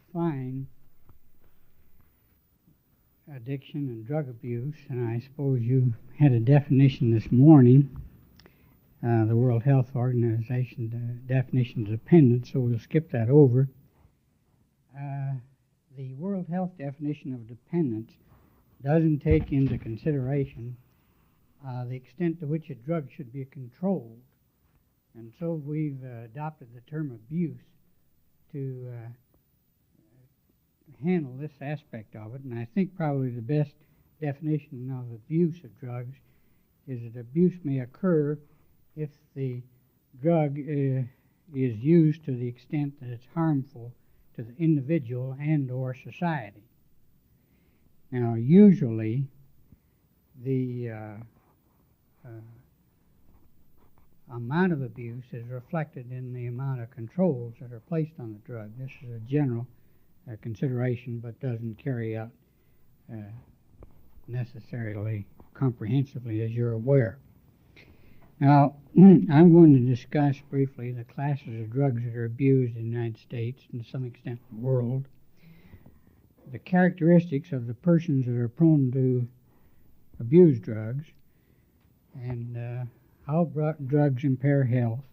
define addiction and drug abuse, and I suppose you had a definition this morning, the World Health Organization definition of dependence, so we'll skip that over. The World Health definition of dependence doesn't take into consideration the extent to which a drug should be controlled. And so we've adopted the term abuse to handle this aspect of it. And I think probably the best definition of abuse of drugs is that abuse may occur if the drug is used to the extent that it's harmful to the individual and or society. Now, usually the amount of abuse is reflected in the amount of controls that are placed on the drug. This is a general consideration, but doesn't carry out necessarily comprehensively, as you're aware. Now, I'm going to discuss briefly the classes of drugs that are abused in the United States and to some extent the world, the characteristics of the persons that are prone to abuse drugs, and how drugs impair health,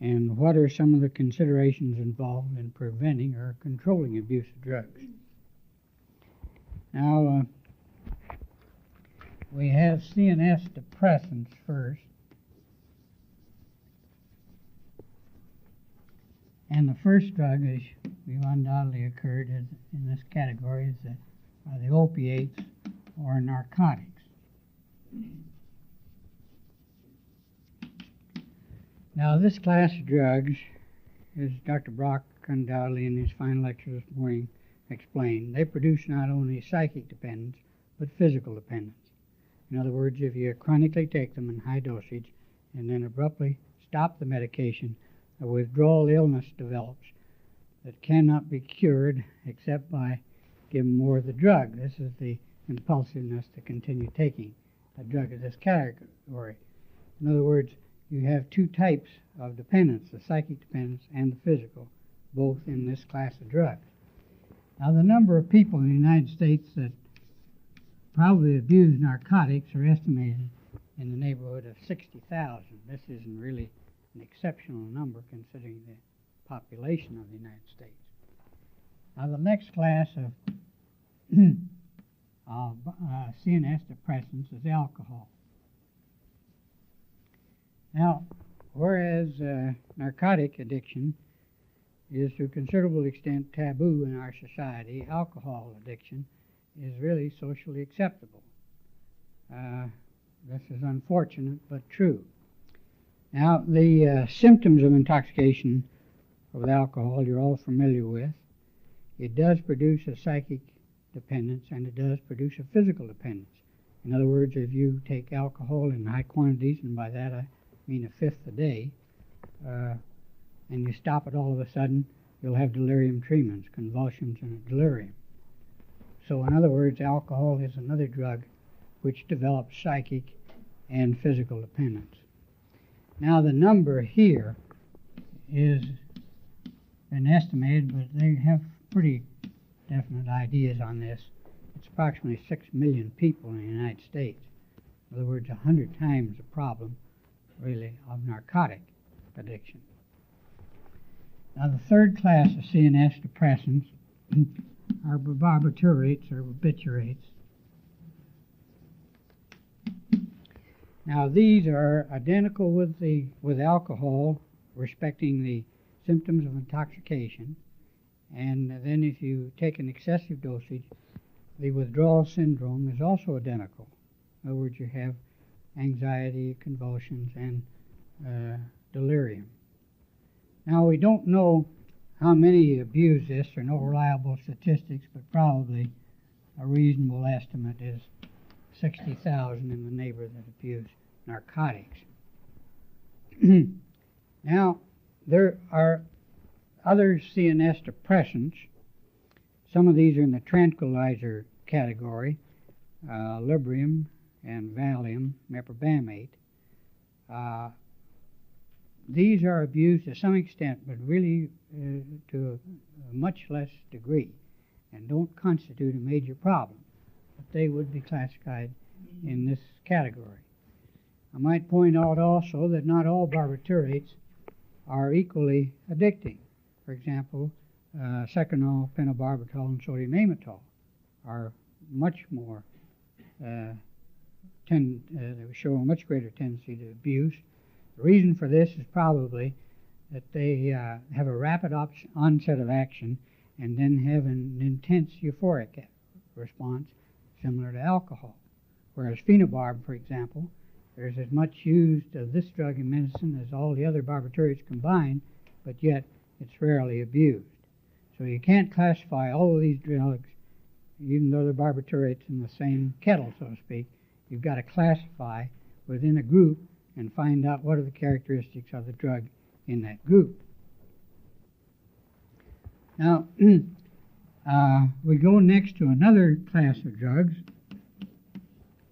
and what are some of the considerations involved in preventing or controlling abuse of drugs. Now, we have CNS depressants first. And the first drug, as we've undoubtedly occurred in this category, is the opiates or narcotics. Now, this class of drugs, as Dr. Brock undoubtedly in his final lecture this morning explained, they produce not only psychic dependence, but physical dependence. In other words, if you chronically take them in high dosage and then abruptly stop the medication, a withdrawal illness develops that cannot be cured except by giving more of the drug. This is the impulsiveness to continue taking a drug of this category. In other words, you have two types of dependence, the psychic dependence and the physical, both in this class of drugs. Now, the number of people in the United States that probably abuse narcotics are estimated in the neighborhood of 60,000. This isn't really an exceptional number considering the population of the United States. Now, the next class of CNS depressants is alcohol. Now, whereas narcotic addiction is to a considerable extent taboo in our society, alcohol addiction is really socially acceptable. This is unfortunate but true. Now, the symptoms of intoxication with alcohol you're all familiar with. It does produce a psychic dependence and it does produce a physical dependence. In other words, if you take alcohol in high quantities, and by that I mean a fifth a day, and you stop it all of a sudden, you'll have delirium tremens, convulsions, and a delirium. So in other words, alcohol is another drug which develops psychic and physical dependence. Now, the number here is been estimated, but they have pretty definite ideas on this. It's approximately 6 million people in the United States. In other words, 100 times the problem, really, of narcotic addiction. Now, the third class of CNS depressants are barbiturates or barbiturates. Now, these are identical with alcohol, respecting the symptoms of intoxication, and then if you take an excessive dosage, the withdrawal syndrome is also identical. In other words, you have anxiety, convulsions, and delirium. Now, we don't know how many abuse this, or no reliable statistics, but probably a reasonable estimate is 60,000 in the neighborhood that abuse narcotics. Now, there are other CNS depressants. Some of these are in the tranquilizer category, Librium and Valium, meparbamate. these are abused to some extent, but really to a much less degree, and don't constitute a major problem. But they would be classified in this category. I might point out also that not all barbiturates are equally addicting. For example, seconal, phenobarbital, and sodium amytal are much more they show a much greater tendency to abuse. The reason for this is probably that they have a rapid onset of action and then have an intense euphoric response similar to alcohol. Whereas phenobarb, for example, there's as much used of this drug in medicine as all the other barbiturates combined, but yet it's rarely abused. So you can't classify all of these drugs, even though they're barbiturates in the same kettle, so to speak. You've got to classify within a group and find out what are the characteristics of the drug in that group. Now, we go next to another class of drugs,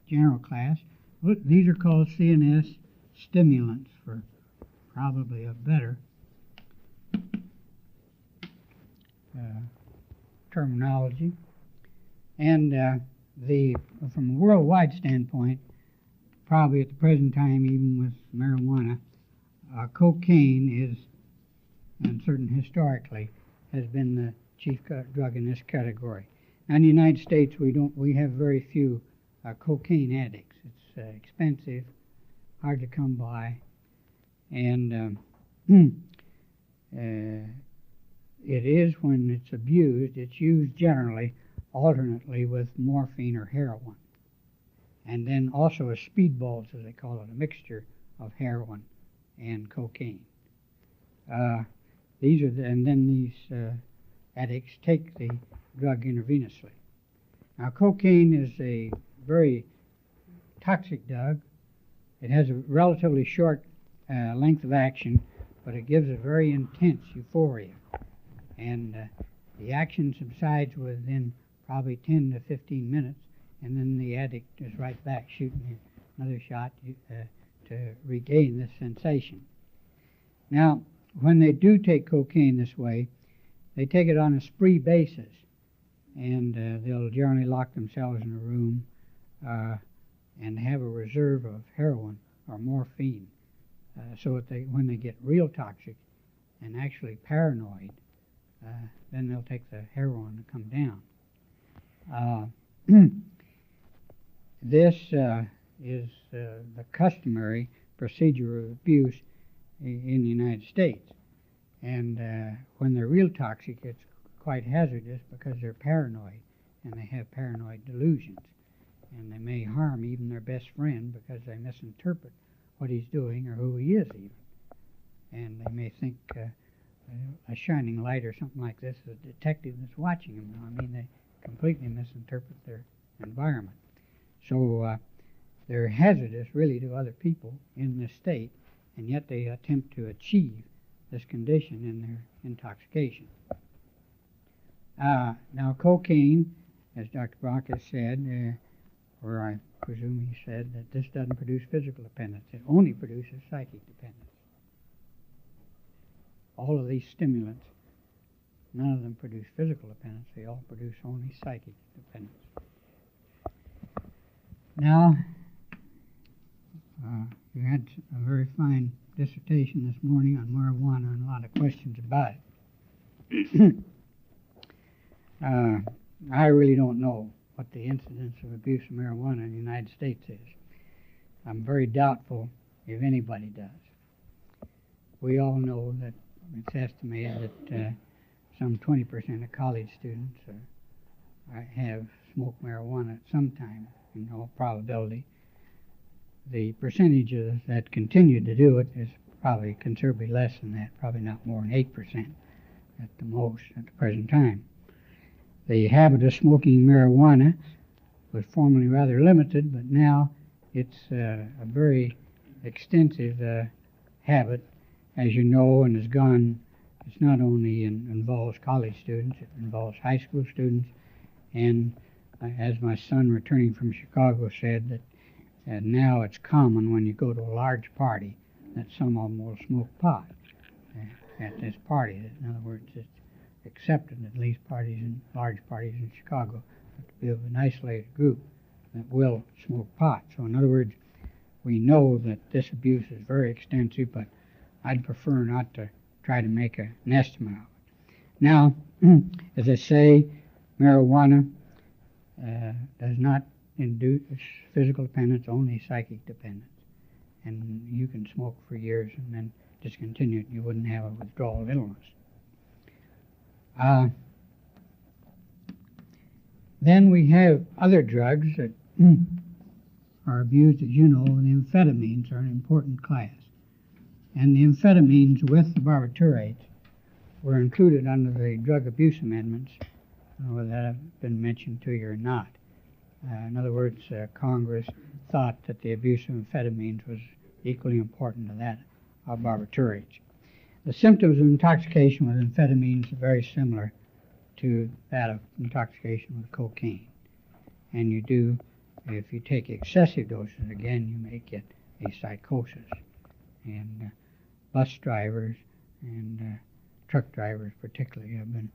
general class. Look, these are called CNS stimulants, for probably a better terminology. And from a worldwide standpoint, probably at the present time, even with marijuana, cocaine is, and certain historically, has been the chief drug in this category. Now, in the United States, we have very few cocaine addicts. It's expensive, hard to come by, and it is, when it's abused, it's used generally alternately with morphine or heroin. And then also as speedballs, as they call it, a mixture of heroin and cocaine. And then these addicts take the drug intravenously. Now, cocaine is a very toxic drug. It has a relatively short length of action, but it gives a very intense euphoria. And the action subsides within probably 10 to 15 minutes, and then the addict is right back shooting another shot to regain this sensation. Now, when they do take cocaine this way, they take it on a spree basis, and they'll generally lock themselves in a room and have a reserve of heroin or morphine, so that when they get real toxic and actually paranoid, then they'll take the heroin to come down. This is the customary procedure of abuse in the United States. And when they're real toxic, it's quite hazardous because they're paranoid and they have paranoid delusions. And they may harm even their best friend because they misinterpret what he's doing or who he is even. And they may think a shining light or something like this is a detective that's watching them. I mean, they completely misinterpret their environment. So they're hazardous really to other people in this state, and yet they attempt to achieve this condition in their intoxication. Now, cocaine, as Dr. Brock has said, or I presume he said, that this doesn't produce physical dependence. It only produces psychic dependence. All of these stimulants, none of them produce physical dependence. They all produce only psychic dependence. Now, you had a very fine dissertation this morning on marijuana and a lot of questions about it. I really don't know what the incidence of abuse of marijuana in the United States is. I'm very doubtful if anybody does. We all know that it's estimated that some 20% of college students have smoked marijuana at some time, in all probability. The percentages that continue to do it is probably considerably less than that, probably not more than 8% at the most at the present time. The habit of smoking marijuana was formerly rather limited, but now it's a very extensive habit, as you know, and has gone. It's not only involves college students, it involves high school students, and as my son returning from Chicago said, that now it's common when you go to a large party that some of them will smoke pot at this party. In other words, it's accepted at least large parties in Chicago to be of an isolated group that will smoke pot. So in other words, we know that this abuse is very extensive, but I'd prefer not to try to make an estimate of it. Now, as I say, marijuana does not induce physical dependence, only psychic dependence. And you can smoke for years and then discontinue it. You wouldn't have a withdrawal illness. Then we have other drugs that are abused, as you know, and the amphetamines are an important class. And the amphetamines with the barbiturates were included under the drug abuse amendments, whether that have been mentioned to you or not. In other words, Congress thought that the abuse of amphetamines was equally important to that of barbiturates. The symptoms of intoxication with amphetamines are very similar to that of intoxication with cocaine. And you do, if you take excessive doses, again, you may get a psychosis. And bus drivers and truck drivers particularly have been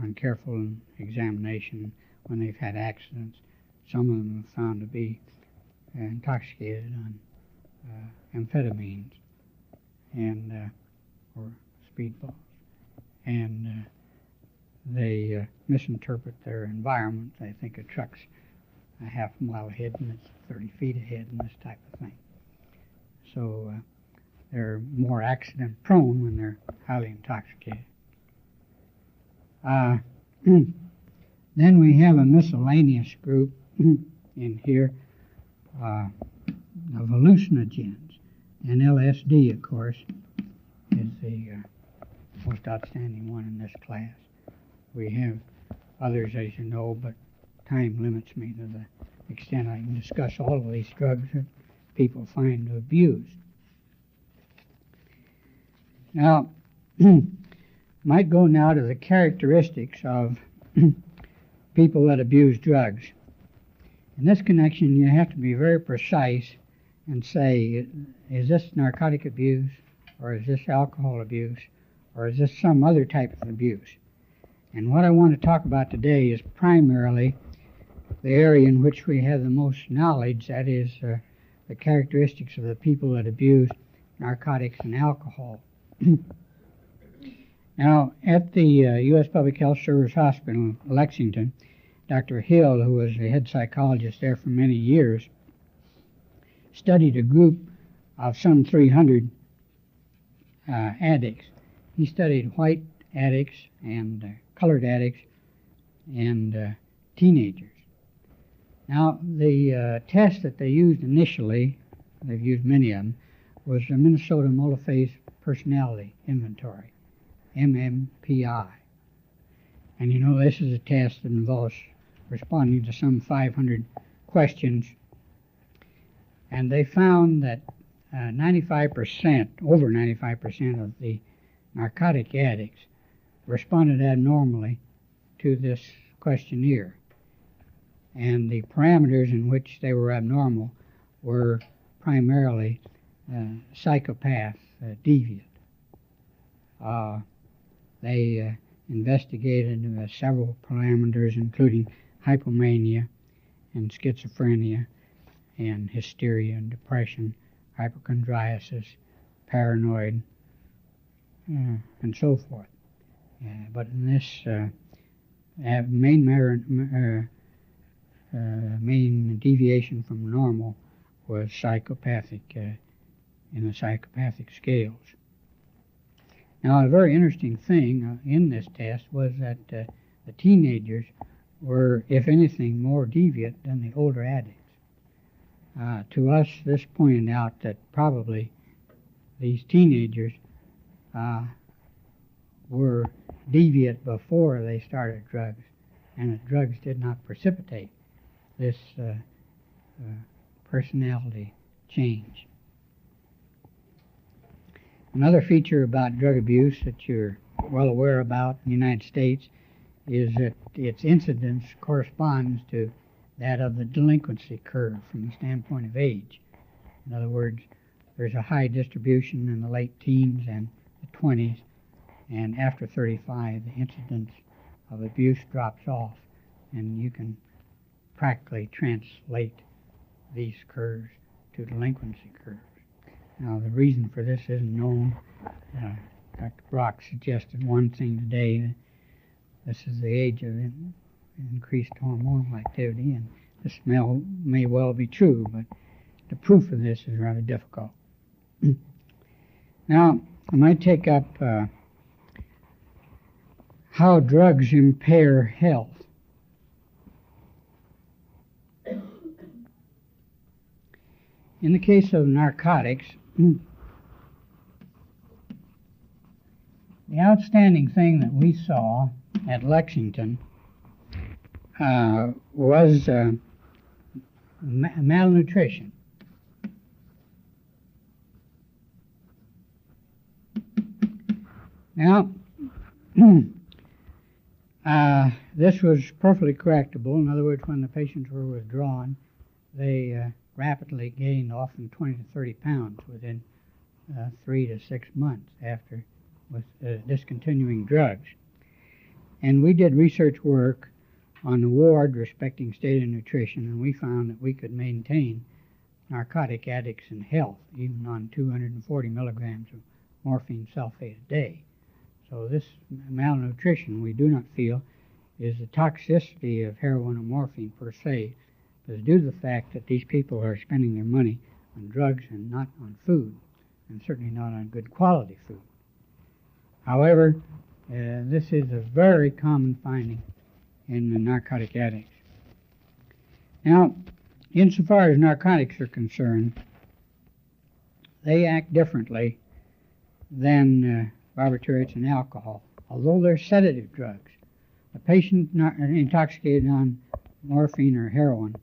uncareful in examination when they've had accidents. Some of them are found to be intoxicated on amphetamines and or speedballs, and they misinterpret their environment. They think a truck's a half a mile ahead and it's 30 feet ahead and this type of thing. So they're more accident prone when they're highly intoxicated. Then we have a miscellaneous group in here of hallucinogens. And LSD, of course, is the most outstanding one in this class. We have others, as you know, but time limits me to the extent I can discuss all of these drugs that people find to abuse. Now, might go now to the characteristics of people that abuse drugs. In this connection, you have to be very precise and say, is this narcotic abuse, or is this alcohol abuse, or is this some other type of abuse? And what I want to talk about today is primarily the area in which we have the most knowledge, that is the characteristics of the people that abuse narcotics and alcohol. Now, at the U.S. Public Health Service Hospital in Lexington, Dr. Hill, who was the head psychologist there for many years, studied a group of some 300 addicts. He studied white addicts and colored addicts and teenagers. Now, the test that they used initially, they've used many of them, was the Minnesota Multiphase Personality Inventory, MMPI. And you know, this is a test that involves responding to some 500 questions. And they found that 95%, over 95% of the narcotic addicts responded abnormally to this questionnaire. And the parameters in which they were abnormal were primarily psychopath, deviant. They investigated several parameters, including hypomania and schizophrenia and hysteria and depression, hypochondriasis, paranoid, and so forth. But in this main deviation from normal was psychopathic in the psychopathic scales. Now, a very interesting thing in this test was that the teenagers were, if anything, more deviant than the older addicts. To us, this pointed out that probably these teenagers were deviant before they started drugs, and that drugs did not precipitate this personality change. Another feature about drug abuse that you're well aware about in the United States is that its incidence corresponds to that of the delinquency curve from the standpoint of age. In other words, there's a high distribution in the late teens and the 20s, and after 35, the incidence of abuse drops off, and you can practically translate these curves to delinquency curves. Now, the reason for this isn't known. Dr. Brock suggested one thing today. This is the age of increased hormonal activity, and this may well be true, but the proof of this is rather difficult. Now, I might take up how drugs impair health. In the case of narcotics, the outstanding thing that we saw at Lexington was malnutrition. Now, this was perfectly correctable. In other words, when the patients were withdrawn, they rapidly gained often 20 to 30 pounds within 3 to 6 months after discontinuing drugs. And we did research work on the ward respecting state of nutrition, and we found that we could maintain narcotic addicts in health even on 240 milligrams of morphine sulfate a day. So this malnutrition, we do not feel, is the toxicity of heroin or morphine per se, but is due to the fact that these people are spending their money on drugs and not on food, and certainly not on good quality food. However, this is a very common finding in the narcotic addicts. Now, insofar as narcotics are concerned, they act differently than barbiturates and alcohol. Although they're sedative drugs, a patient intoxicated on morphine or heroin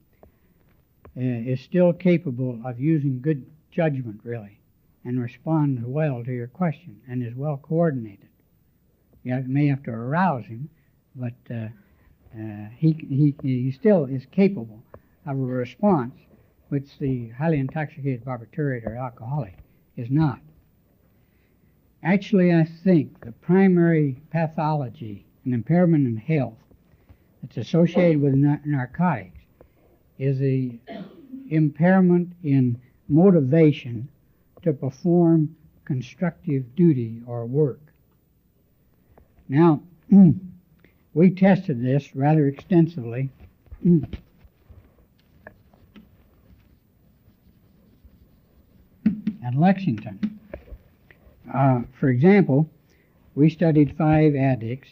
is still capable of using good judgment, really, and responds well to your question and is well coordinated. You may have to arouse him, but he still is capable of a response which the highly intoxicated barbiturate or alcoholic is not. Actually, I think the primary pathology and impairment in health that's associated with narcotics is the impairment in motivation to perform constructive duty or work. Now, we tested this rather extensively at Lexington. For example, we studied 5 addicts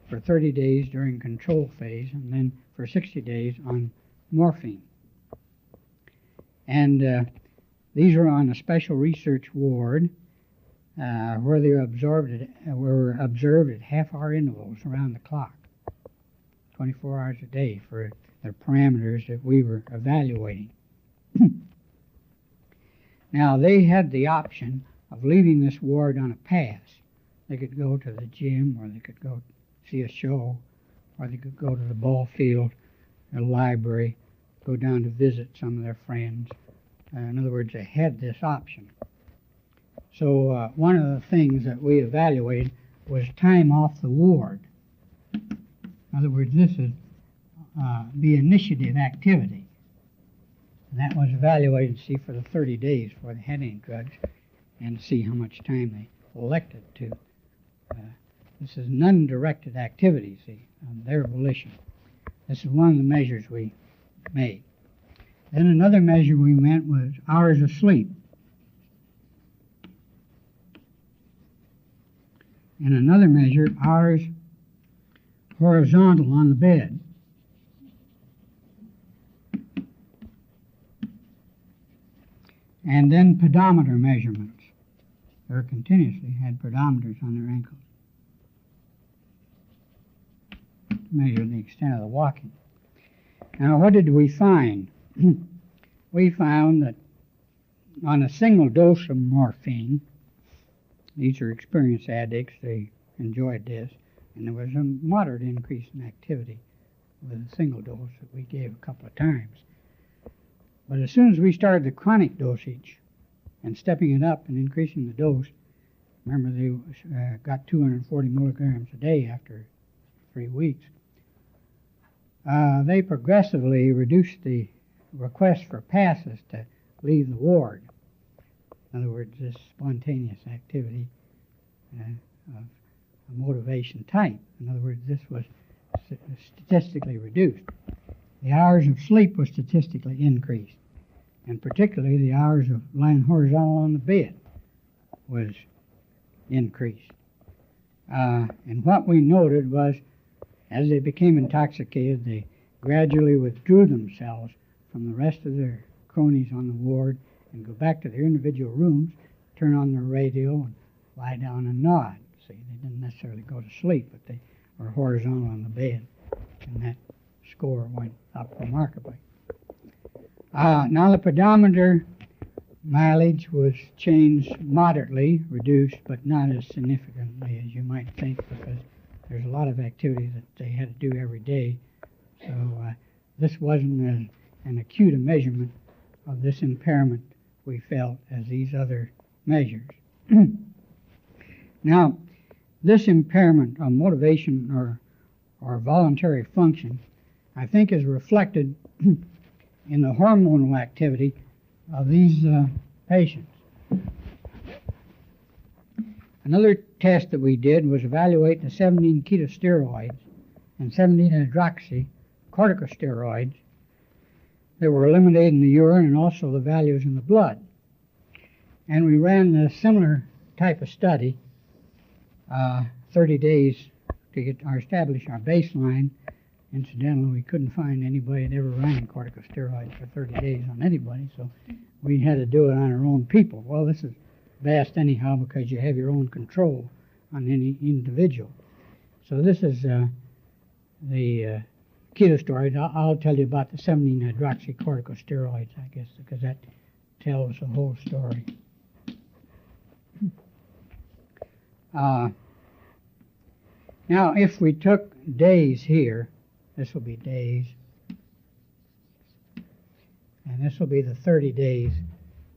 for 30 days during control phase and then for 60 days on morphine. And these were on a special research ward where they were observed at half-hour intervals around the clock, 24 hours a day for the parameters that we were evaluating. Now, they had the option of leaving this ward on a pass. They could go to the gym, or they could go see a show, or they could go to the ball field, or the library, go down to visit some of their friends. In other words, they had this option. So one of the things that we evaluated was time off the ward. In other words, this is the initiative activity. And that was evaluated to see for the 30 days before they had any drugs and to see how much time they elected to. This is non-directed activity, see, on their volition. This is one of the measures we made. Then another measure we meant was hours of sleep. And another measure, hours horizontal on the bed. And then pedometer measurements. They continuously had pedometers on their ankles to measure the extent of the walking. Now, what did we find? We found that on a single dose of morphine, these are experienced addicts, they enjoyed this, and there was a moderate increase in activity with a single dose that we gave a couple of times. But as soon as we started the chronic dosage, and stepping it up and increasing the dose. Remember, they got 240 milligrams a day after 3 weeks. They progressively reduced the request for passes to leave the ward. In other words, this spontaneous activity of a motivation type. In other words, this was statistically reduced. The hours of sleep was statistically increased, and particularly the hours of lying horizontal on the bed was increased. And what we noted was, as they became intoxicated, they gradually withdrew themselves from the rest of their cronies on the ward and go back to their individual rooms, turn on their radio, and lie down and nod. See, they didn't necessarily go to sleep, but they were horizontal on the bed, and that score went up remarkably. Now the pedometer mileage was changed moderately, reduced, but not as significantly as you might think, because there's a lot of activity that they had to do every day. So this wasn't an acute a measurement of this impairment we felt as these other measures. Now, this impairment of motivation or voluntary function, I think, is reflected in the hormonal activity of these patients. Another test that we did was evaluate the 17 ketosteroids and 17 hydroxycorticosteroids that were eliminated in the urine, and also the values in the blood. And we ran a similar type of study, 30 days to establish our baseline. Incidentally, we couldn't find anybody that ever ran corticosteroids for 30 days on anybody, so we had to do it on our own people. Well, this is best anyhow, because you have your own control on any individual. So this is the ketosteroids. I'll tell you about the 17 hydroxycorticosteroids, I guess, because that tells the whole story. Now, if we took days here, this will be days, and this will be the 30 days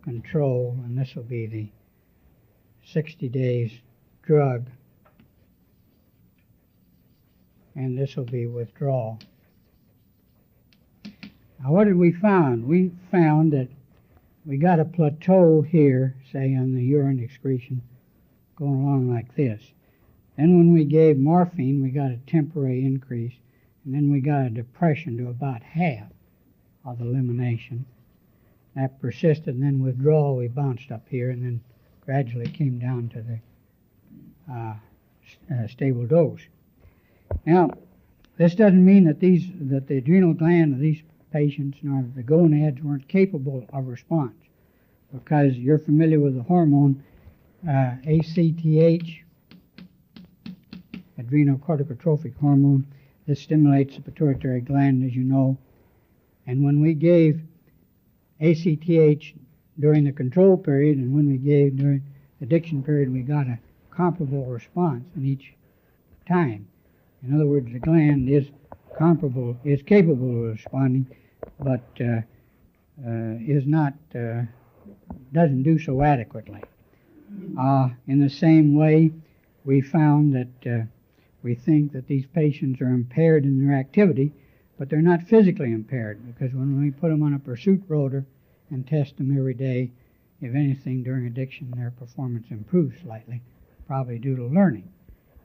control, and this will be the 60 days drug, and this will be withdrawal. Now, what did we find? We found that we got a plateau here, say on the urine excretion, going along like this. Then when we gave morphine, we got a temporary increase, and then we got a depression to about half of elimination. That persisted, and then withdrawal, we bounced up here, and then gradually came down to the stable dose. Now, this doesn't mean that the adrenal gland of these patients nor the gonads weren't capable of response, because you're familiar with the hormone ACTH, adrenocorticotropic hormone. This stimulates the pituitary gland, as you know. And when we gave ACTH during the control period, and when we gave during the addiction period, we got a comparable response in each time. In other words, the gland is capable of responding, but doesn't do so adequately. In the same way, we found that we think that these patients are impaired in their activity, but they're not physically impaired, because when we put them on a pursuit rotor and test them every day, if anything, during addiction, their performance improves slightly, probably due to learning.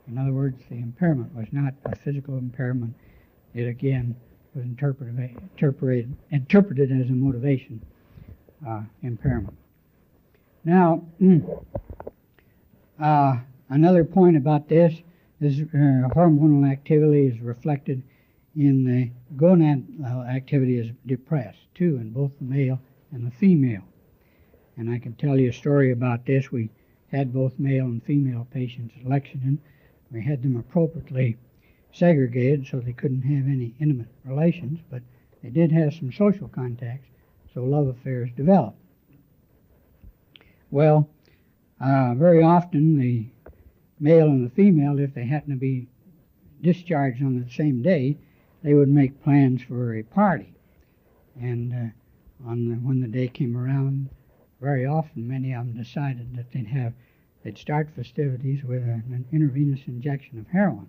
In other words, the impairment was not a physical impairment. It, again, was interpreted as a motivation impairment. Now, another point about this is hormonal activity is reflected in the gonad activity is depressed, too, in both the male and the female. And I can tell you a story about this. We had both male and female patients at Lexington. We had them appropriately segregated so they couldn't have any intimate relations, but they did have some social contacts, so love affairs developed. Well, very often the male and the female, if they happen to be discharged on the same day, they would make plans for a party. And when the day came around, very often many of them decided that they'd start festivities with an intravenous injection of heroin.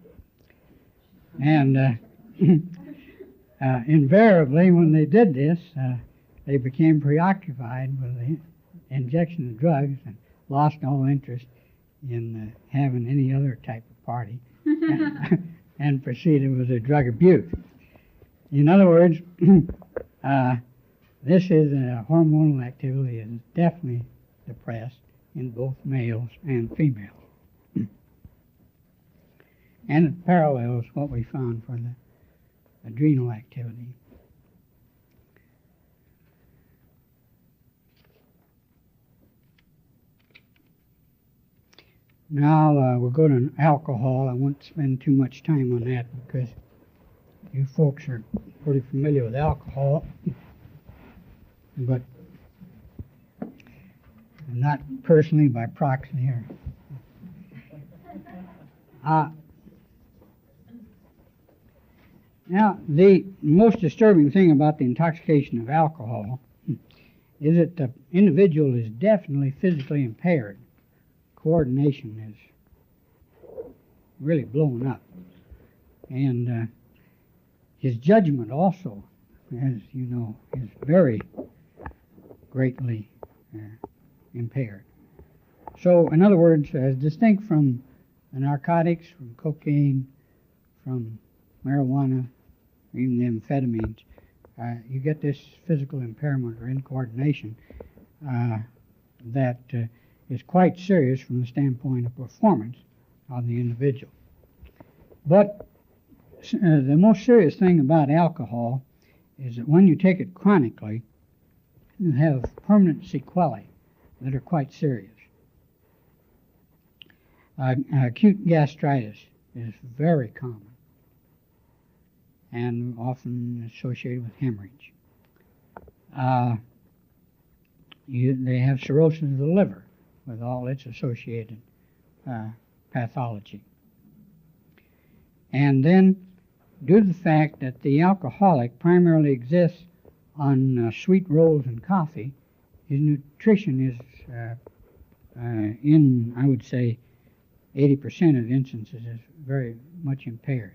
And invariably, when they did this, they became preoccupied with the injection of drugs and lost all interest in having any other type of party and proceeded with their drug abuse. In other words, this is a hormonal activity that is definitely depressed in both males and females. And it parallels what we found for the adrenal activity. Now we'll go to alcohol. I won't spend too much time on that because you folks are pretty familiar with alcohol, but not personally, by proxy here. Now, the most disturbing thing about the intoxication of alcohol is that the individual is definitely physically impaired. Coordination is really blown up. And his judgment also, as you know, is very greatly impaired. So, in other words, as distinct from the narcotics, from cocaine, from marijuana, or even the amphetamines, you get this physical impairment or incoordination that is quite serious from the standpoint of performance of the individual. But the most serious thing about alcohol is that when you take it chronically, you have permanent sequelae that are quite serious. Acute gastritis is very common and often associated with hemorrhage. They have cirrhosis of the liver with all its associated pathology. And then, due to the fact that the alcoholic primarily exists on sweet rolls and coffee, his nutrition is in, I would say, 80% of instances is very much impaired.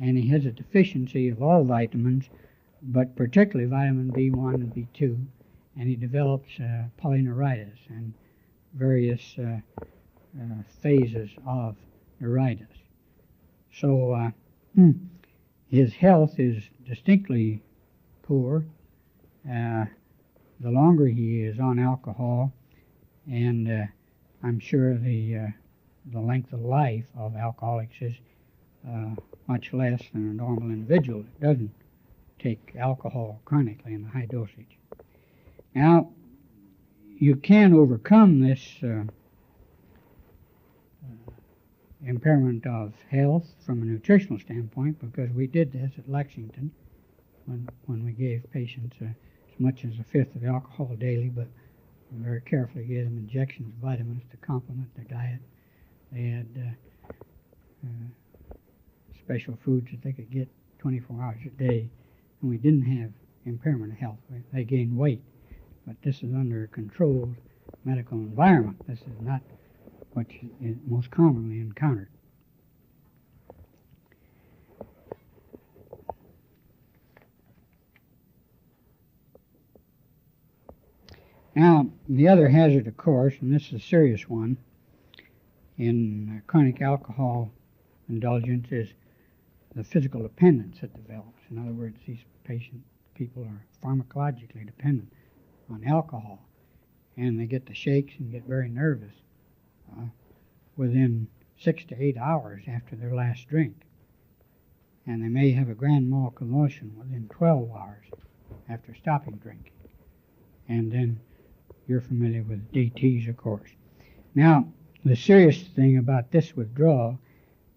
And he has a deficiency of all vitamins, but particularly vitamin B1 and B2, and he develops polyneuritis and various phases of neuritis. So his health is distinctly poor. The longer he is on alcohol, and I'm sure the length of life of alcoholics is much less than a normal individual that doesn't take alcohol chronically in a high dosage. Now, you can overcome this impairment of health from a nutritional standpoint, because we did this at Lexington when we gave patients as much as a fifth of alcohol daily, but we very carefully gave them injections of vitamins to complement their diet. They had special foods that they could get 24 hours a day, and we didn't have impairment of health. They gained weight, but this is under a controlled medical environment. This is not what is most commonly encountered. Now, the other hazard, of course, and this is a serious one, in chronic alcohol indulgence is the physical dependence that develops. In other words, these people are pharmacologically dependent on alcohol, and they get the shakes and get very nervous within 6 to 8 hours after their last drink. And they may have a grand mal convulsion within 12 hours after stopping drinking. And then you're familiar with DTs, of course. Now, the serious thing about this withdrawal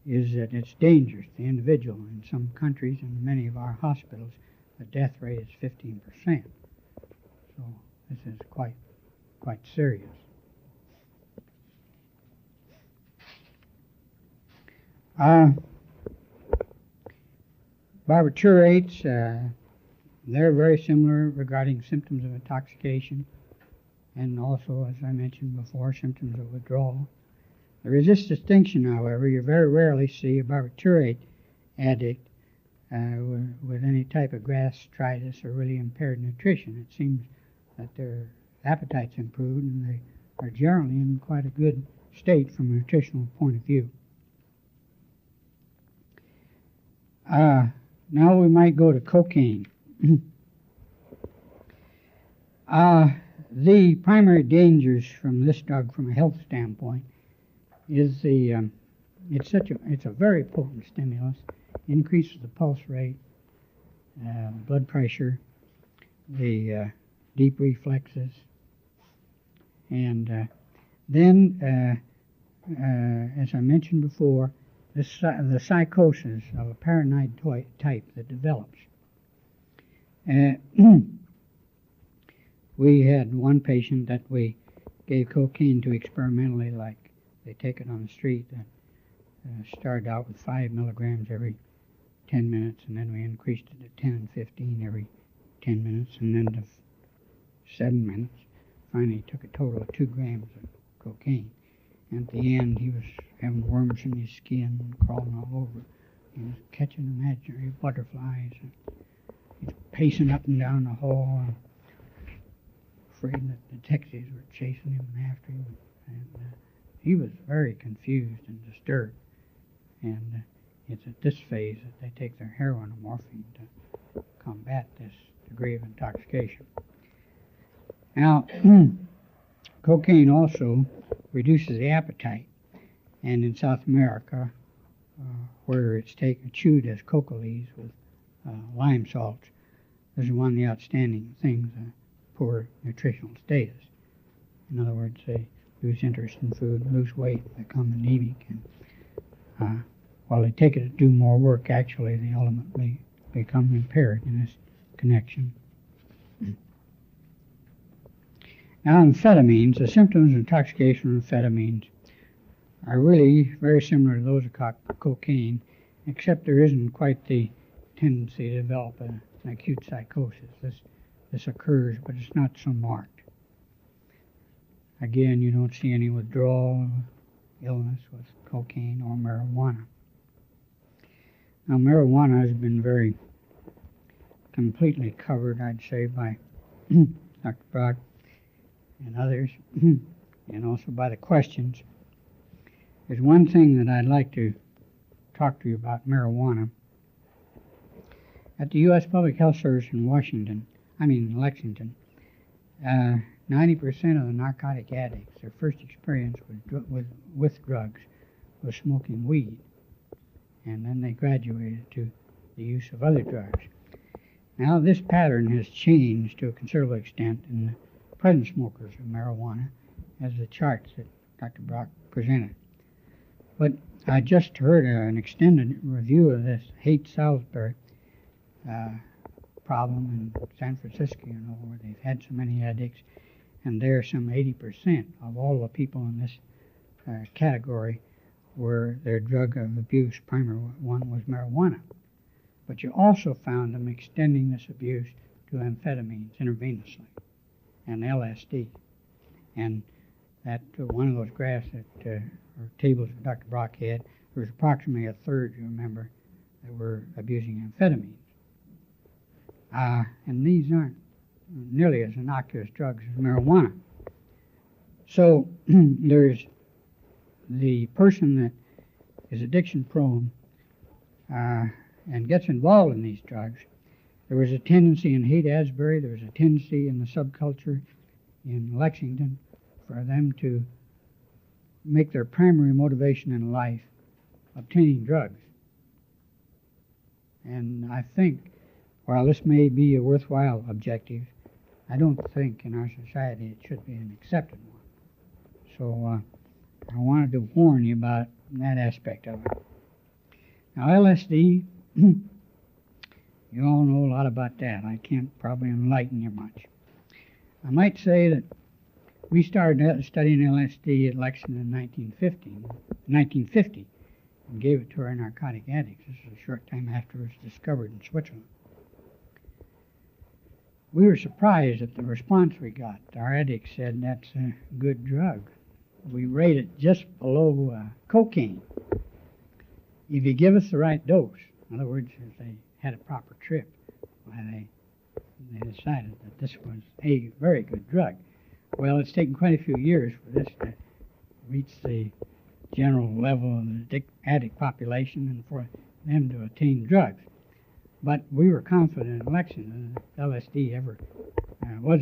is that it's dangerous to the individual. In some countries and many of our hospitals, the death rate is 15%. So this is quite serious. Barbiturates, they're very similar regarding symptoms of intoxication. and also, as I mentioned before, symptoms of withdrawal. There is this distinction, however. You very rarely see a barbiturate addict with any type of gastritis or really impaired nutrition. It seems that their appetite's improved and they are generally in quite a good state from a nutritional point of view. Now we might go to cocaine. The primary dangers from this drug from a health standpoint is it's a very potent stimulus, increases the pulse rate, blood pressure, the deep reflexes, and then, as I mentioned before, the psychosis of a paranoid type that develops. We had one patient that we gave cocaine to experimentally, like they take it on the street. Started out with 5 milligrams every 10 minutes, and then we increased it to 10 and 15 every 10 minutes, and then to 7 minutes. Finally, took a total of 2 grams of cocaine. And at the end, he was having worms in his skin and crawling all over. He was catching imaginary butterflies. And he was pacing up and down the hall, afraid that detectives were chasing him and after him. And he was very confused and disturbed. And it's at this phase that they take their heroin or morphine to combat this degree of intoxication. Now, cocaine also reduces the appetite, and in South America, where it's chewed as coca leaves with lime salts, this is one of the outstanding things, poor nutritional status. In other words, they lose interest in food, lose weight, become anemic, and while they take it to do more work, actually they ultimately become impaired in this connection. Now, amphetamines, the symptoms of intoxication with amphetamines are really very similar to those of cocaine, except there isn't quite the tendency to develop an acute psychosis. This occurs, but it's not so marked. Again, you don't see any withdrawal illness with cocaine or marijuana. Now, marijuana has been very completely covered, I'd say, by Dr. Brock and others, and also by the questions. There's one thing that I'd like to talk to you about marijuana. At the U.S. Public Health Service in Lexington, 90% of the narcotic addicts, their first experience with drugs was smoking weed, and then they graduated to the use of other drugs. Now this pattern has changed to a considerable extent in the present smokers of marijuana, as the charts that Dr. Brock presented. But I just heard an extended review of this Haight-Salisbury problem in San Francisco, where they've had so many addicts, and there some 80% of all the people in this category were their drug of abuse, primary one was marijuana. But you also found them extending this abuse to amphetamines intravenously and LSD. And that one of those graphs that, or tables that Dr. Brock had, there was approximately a third, you remember, that were abusing amphetamines. And these aren't nearly as innocuous drugs as marijuana. So there's the person that is addiction prone and gets involved in these drugs. There was a tendency in Haight-Asbury, there was a tendency in the subculture in Lexington for them to make their primary motivation in life obtaining drugs. And I think, while this may be a worthwhile objective, I don't think in our society it should be an accepted one. So I wanted to warn you about that aspect of it. Now LSD, you all know a lot about that. I can't probably enlighten you much. I might say that we started studying LSD at Lexington in 1950 and gave it to our narcotic addicts. This is a short time after it was discovered in Switzerland. we were surprised at the response we got. Our addicts said that's a good drug. We rate it just below cocaine. If you give us the right dose, in other words, if they had a proper trip, why they decided that this was a very good drug. Well, it's taken quite a few years for this to reach the general level of the addict population and for them to attain drugs. But we were confident in election that LSD ever was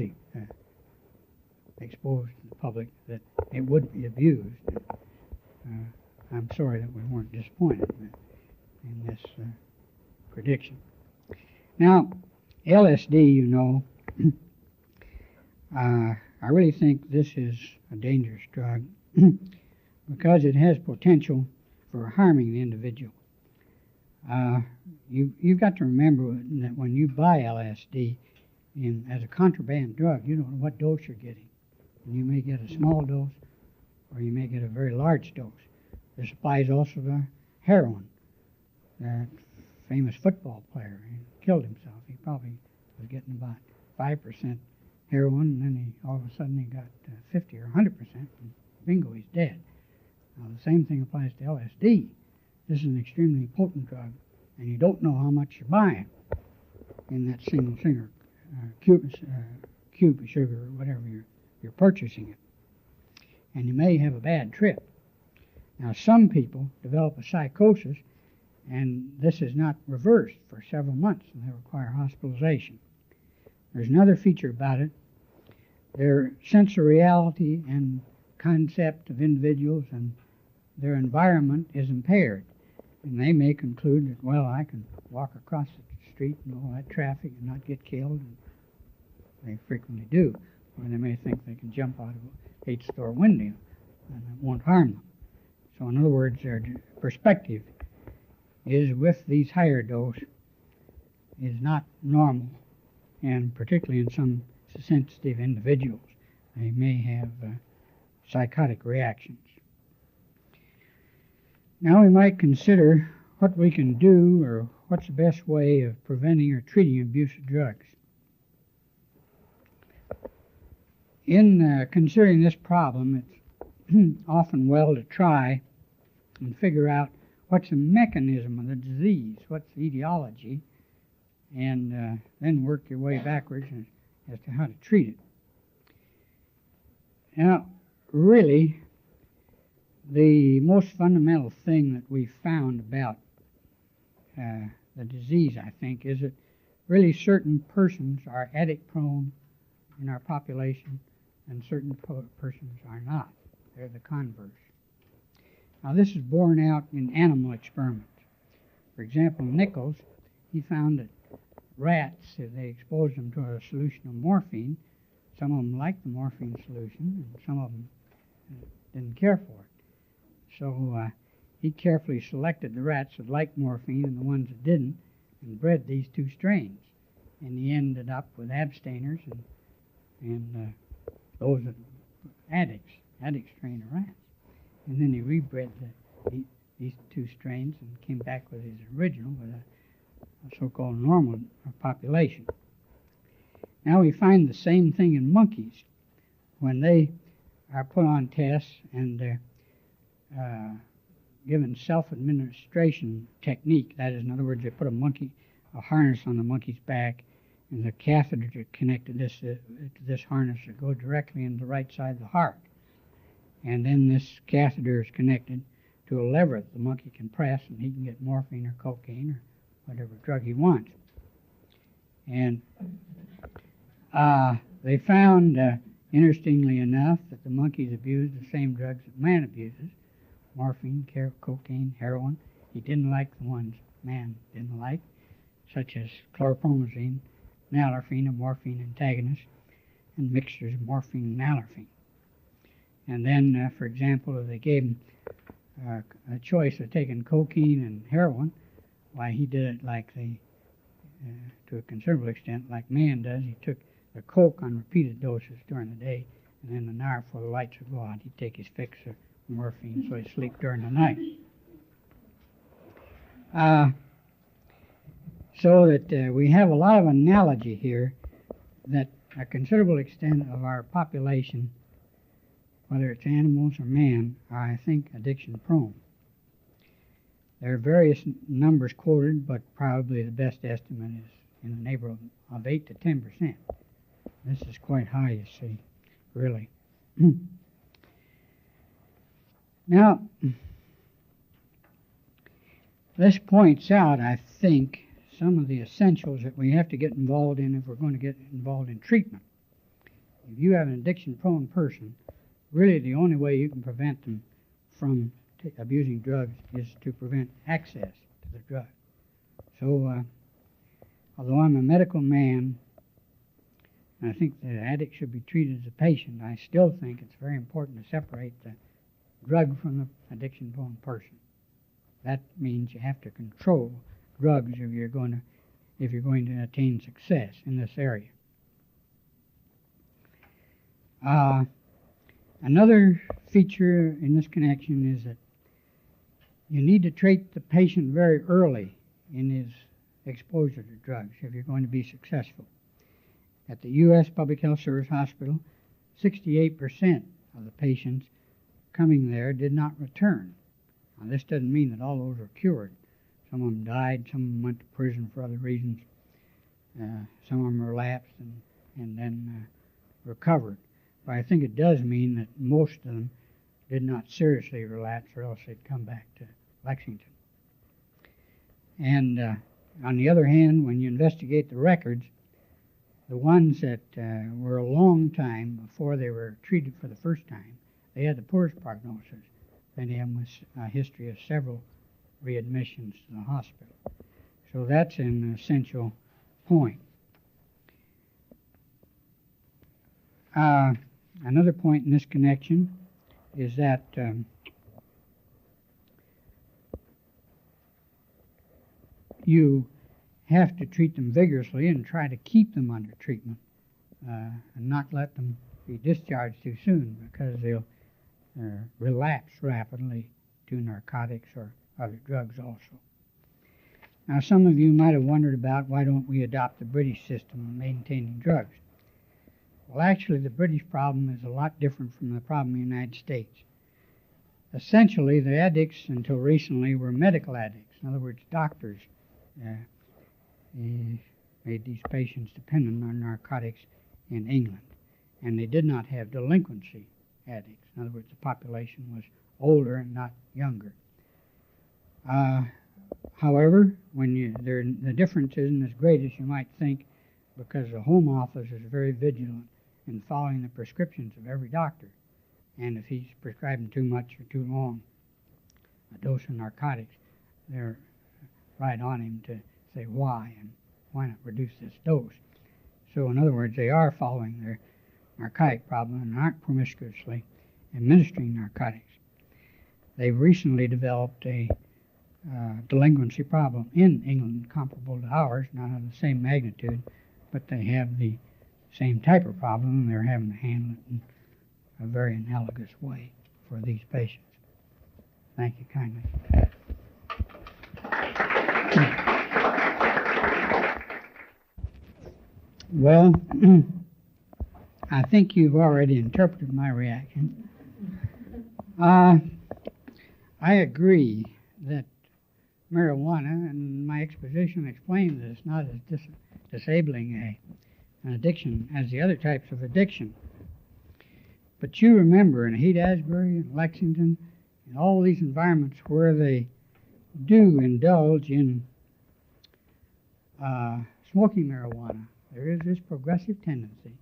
exposed to the public, that it would be abused. I'm sorry that we weren't disappointed in this prediction. Now, LSD, you know, I really think this is a dangerous drug because it has potential for harming the individual. You've got to remember that when you buy LSD as a contraband drug, you don't know what dose you're getting. And you may get a small dose or you may get a very large dose. This applies also to heroin. That famous football player, he killed himself. He probably was getting about 5% heroin, and then all of a sudden he got 50 or 100%, and bingo, he's dead. Now the same thing applies to LSD. This is an extremely potent drug, and you don't know how much you're buying in that single cube of sugar or whatever you're purchasing it. And you may have a bad trip. Now some people develop a psychosis, and this is not reversed for several months, and they require hospitalization. There's another feature about it. Their sensoriality and concept of individuals and their environment is impaired. And they may conclude that, well, I can walk across the street and all that traffic and not get killed. And they frequently do. Or they may think they can jump out of a 8-store window and it won't harm them. So in other words, their perspective is with these higher dose is not normal, and particularly in some sensitive individuals, they may have psychotic reactions. Now we might consider what we can do or what's the best way of preventing or treating abuse of drugs. In considering this problem, it's often well to try and figure out what's the mechanism of the disease, what's the etiology, and then work your way backwards as to how to treat it. Now, really, the most fundamental thing that we've found about the disease, I think, is that really certain persons are addict-prone in our population and certain persons are not. They're the converse. Now, this is borne out in animal experiments. For example, Nichols, he found that rats, if they exposed them to a solution of morphine, some of them liked the morphine solution and some of them didn't care for it. So he carefully selected the rats that liked morphine and the ones that didn't and bred these two strains. And he ended up with abstainers and those that addict strain of rats. And then he rebred these two strains and came back with his original with a so-called normal population. Now we find the same thing in monkeys. When they are put on tests and they're given self-administration technique, that is, in other words, they put a harness on the monkey's back, and the catheter is connected to this harness that goes directly into the right side of the heart. And then this catheter is connected to a lever that the monkey can press, and he can get morphine or cocaine or whatever drug he wants. And they found, interestingly enough, that the monkeys abused the same drugs that man abuses: morphine, cocaine, heroin. He didn't like the ones man didn't like, such as chlorpromazine, nalorphine, a morphine antagonist, and mixtures of morphine and nalorphine. And then, for example, if they gave him a choice of taking cocaine and heroin, why, he did it like to a considerable extent, like man does. He took the coke on repeated doses during the day, and then an hour before the lights would go out, he'd take his fix of morphine so he'd sleep during the night. So that we have a lot of analogy here that a considerable extent of our population, whether it's animals or man, are, I think, addiction prone. There are various numbers quoted, but probably the best estimate is in the neighborhood of 8 to 10%. This is quite high, you see, really. Now, this points out, I think, some of the essentials that we have to get involved in if we're going to get involved in treatment. If you have an addiction-prone person, really the only way you can prevent them from abusing drugs is to prevent access to the drug. So, although I'm a medical man, and I think the addict should be treated as a patient, I still think it's very important to separate the drug from the addiction-prone person. That means you have to control drugs if you're going to attain success in this area. Another feature in this connection is that you need to treat the patient very early in his exposure to drugs if you're going to be successful. At the U.S. Public Health Service Hospital, 68% of the patients coming there did not return. Now, this doesn't mean that all those were cured. Some of them died, some of them went to prison for other reasons, some of them relapsed and then recovered. But I think it does mean that most of them did not seriously relapse, or else they'd come back to Lexington. And on the other hand, when you investigate the records, the ones that were a long time before they were treated for the first time, they had the poorest prognosis. Many of them with a history of several readmissions to the hospital. So that's an essential point. Another point in this connection is that you have to treat them vigorously and try to keep them under treatment and not let them be discharged too soon, because they'll relapse rapidly to narcotics or other drugs also. Now, some of you might have wondered about why don't we adopt the British system of maintaining drugs. Well, actually, the British problem is a lot different from the problem in the United States. Essentially, the addicts until recently were medical addicts. In other words, doctors made these patients dependent on narcotics in England. And they did not have delinquency addicts. In other words, the population was older and not younger. However, the difference isn't as great as you might think, because the Home Office is very vigilant in following the prescriptions of every doctor. And if he's prescribing too much or too long a dose of narcotics, they're right on him to say why and why not reduce this dose. So in other words, they are following their narcotic problem and aren't promiscuously administering narcotics. They've recently developed a delinquency problem in England comparable to ours, not of the same magnitude, but they have the same type of problem, and they're having to handle it in a very analogous way for these patients. Thank you kindly. Well, I think you've already interpreted my reaction. I agree that marijuana, and my exposition explains that it's not as disabling an addiction as the other types of addiction. But you remember in Haight-Ashbury and Lexington, in all these environments where they do indulge in smoking marijuana, there is this progressive tendency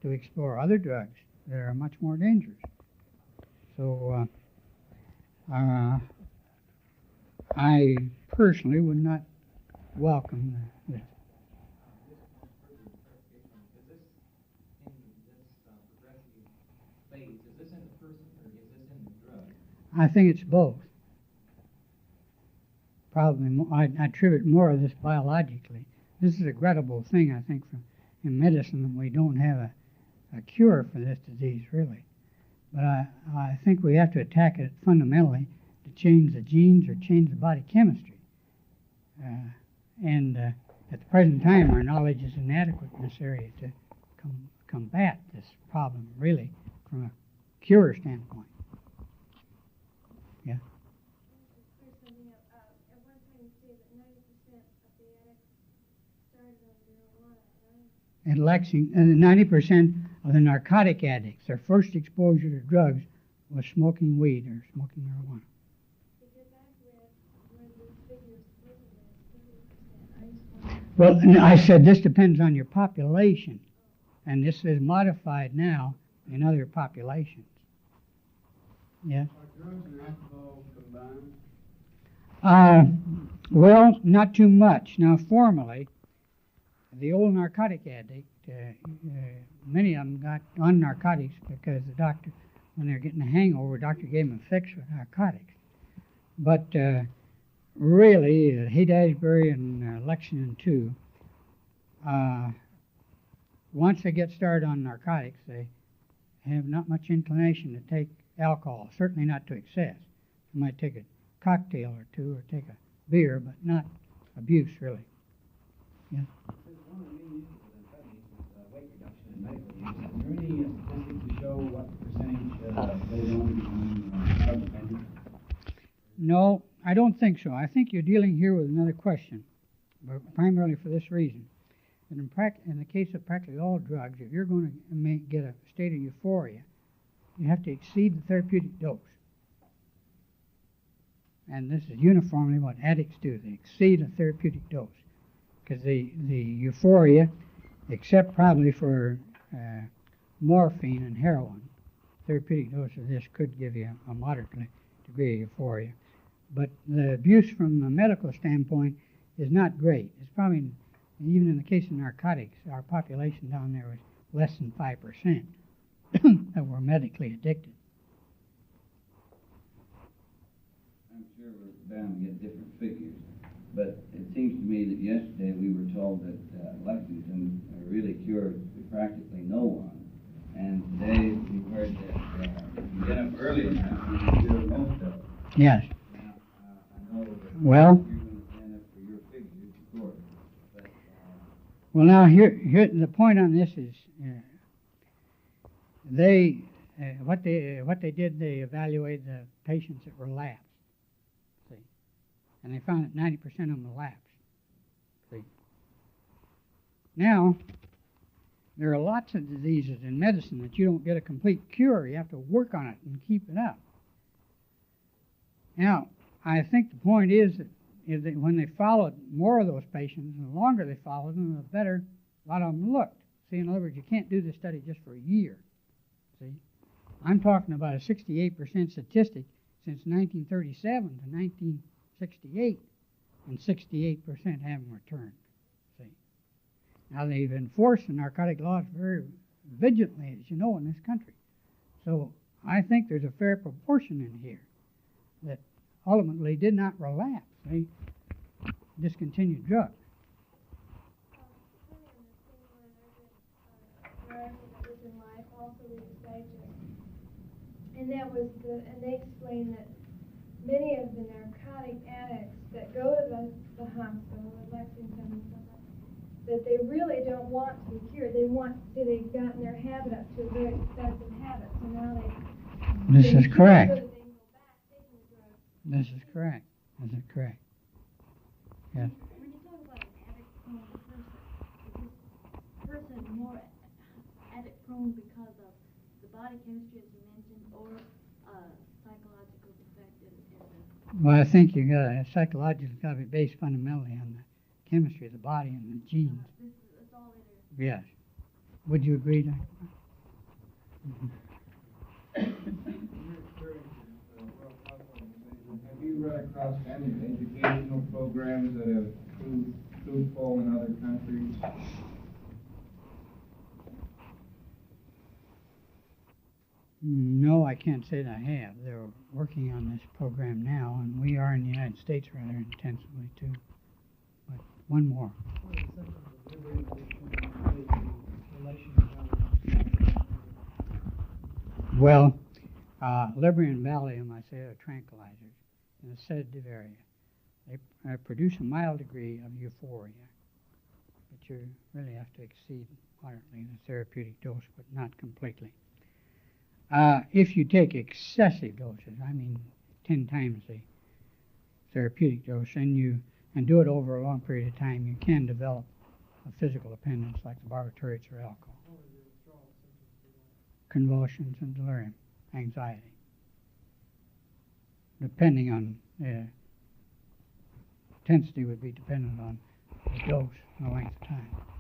to explore other drugs that are much more dangerous. So I personally would not welcome this. I think it's both. Probably more, I attribute more of this biologically. This is a regrettable thing, I think, in medicine, that we don't have a cure for this disease, really. But I think we have to attack it fundamentally to change the genes or change the body chemistry. And at the present time, our knowledge is inadequate in this area to combat this problem, really, from a cure standpoint. Yeah. At Lexington, 90% of the narcotic addicts, their first exposure to drugs was smoking weed or smoking marijuana. Well, I said this depends on your population, and this is modified now in other populations. Yeah. Are drugs and alcohol combined? Well, not too much. Now, formerly, the old narcotic addict, many of them got on narcotics because the doctor, when they were getting a hangover, the doctor gave them a fix with narcotics. But really, Haight-Ashbury and Lexington too, once they get started on narcotics, they have not much inclination to take alcohol, certainly not to excess. They might take a cocktail or two or take a beer, but not abuse, really. Yeah. One of the main issues with amphetamines is weight reduction in medical use. Is there any statistics to show what percentage goes on to become drug dependent? No, I don't think so. I think you're dealing here with another question, but primarily for this reason. And in the case of practically all drugs, if you're going to get a state of euphoria, you have to exceed the therapeutic dose. And this is uniformly what addicts do. They exceed a therapeutic dose. Because the euphoria, except probably for morphine and heroin, therapeutic dose of this could give you a moderate degree of euphoria. But the abuse from a medical standpoint is not great. It's probably, even in the case of narcotics, our population down there was less than 5% that were medically addicted. I'm sure we're bound to get different figures, but it seems to me that yesterday we were told that Lexington really cured practically no one, and today we heard that if you get up early enough, you can cure most of them. Yes. Now, I know that Well, you're going to stand up for your figures, of course, but well, now here the point on this is what they did, they evaluated the patients that relapsed. See, and they found that 90% of them relapsed. See, now there are lots of diseases in medicine that you don't get a complete cure. You have to work on it and keep it up. Now, I think the point is that when they followed more of those patients, and the longer they followed them, the better a lot of them looked. See, in other words, you can't do this study just for a year. See, I'm talking about a 68% statistic since 1937 to 1968, and 68% haven't returned. See, now they've enforced the narcotic laws very vigilantly, as you know, in this country. So I think there's a fair proportion in here that ultimately did not relapse. They discontinued drugs. And they explained that many of the narcotic addicts that go to the hospital at Lexington and stuff like that they really don't want to be cured. They've gotten their habit up to a very expensive habit. So now This is correct. so that they can go back taking the drugs. This is correct. This is correct. Yes. When you talk about an addict-prone person, is this person more addict-prone because of the body chemistry, as you mentioned, or psychological defect in the... Well, I think psychological got to be based fundamentally on the chemistry of the body and the genes. That's all it is. Yes. Would you agree, Dr.? Have you run across any educational programs that have proved fruitful in other countries? No, I can't say that I have. They're working on this program now, and we are in the United States rather intensively too. But one more. Well, Liberty and Valium, I say, are tranquilizers in the sedative area. They produce a mild degree of euphoria, but you really have to exceed moderately the therapeutic dose, but not completely. If you take excessive doses, I mean 10 times the therapeutic dose, and do it over a long period of time, you can develop a physical dependence like the barbiturates or alcohol. Convulsions and delirium, anxiety, depending on intensity would be dependent on the dose and the length of time.